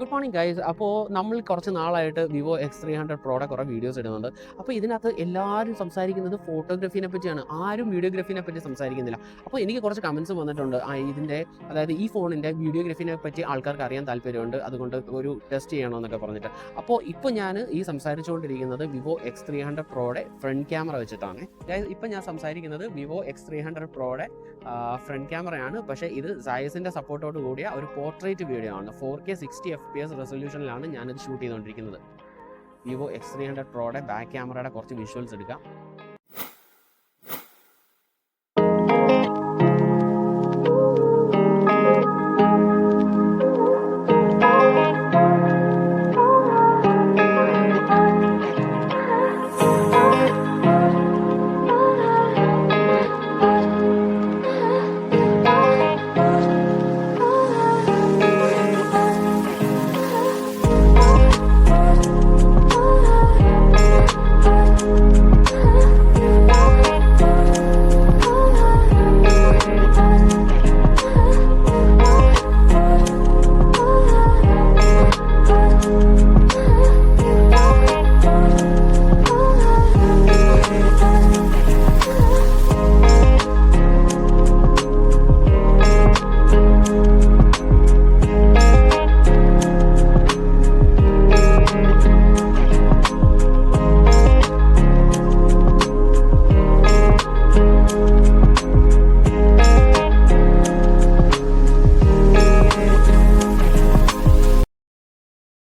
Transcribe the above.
Good morning guys. അപ്പോൾ നമ്മൾ കുറച്ച് നാളായിട്ട് വിവോ X300 പ്രോയുടെ കുറേ വീഡിയോസ് ഇടുന്നുണ്ട്. അപ്പോൾ ഇതിനകത്ത് എല്ലാവരും സംസാരിക്കുന്നത് ഫോട്ടോഗ്രാഫീനെ പറ്റിയാണ്, ആരും വീഡിയോഗ്രാഫീനെ പറ്റി സംസാരിക്കുന്നില്ല. അപ്പോൾ എനിക്ക് കുറച്ച് കമൻസ് വന്നിട്ടുണ്ട്, ഇതിൻ്റെ അതായത് ഈ ഫോണിൻ്റെ വീഡിയോഗ്രാഫീനെ പറ്റി ആൾക്കാർക്ക് അറിയാൻ താല്പര്യമുണ്ട്, അതുകൊണ്ട് ഒരു ടെസ്റ്റ് ചെയ്യണമെന്നൊക്കെ പറഞ്ഞിട്ട്. അപ്പോൾ ഇപ്പോൾ ഞാൻ ഈ സംസാരിച്ചുകൊണ്ടിരിക്കുന്നത് വിവോ X300 പ്രോയുടെ ഫ്രണ്ട് ക്യാമറ വെച്ചിട്ടാണ് ഗൈസ്. ഇപ്പം ഞാൻ സംസാരിക്കുന്നത് വിവോ X300 പ്രോയുടെ ഫ്രണ്ട് ക്യാമറയാണ്. പക്ഷേ ഇത് സൈസിൻ്റെ സപ്പോർട്ടോട് കൂടിയ ഒരു പോർട്രേറ്റ് വീഡിയോ ആണ്. 4K 60 FPS റെസൊല്യൂഷനിലാണ് ഞാനിത് ഷൂട്ട് ചെയ്തുകൊണ്ടിരിക്കുന്നത്. വിവോ X300 പ്രോയുടെ ബാക്ക് ക്യാമറയുടെ കുറച്ച് വിഷ്വൽസ് എടുക്കാം.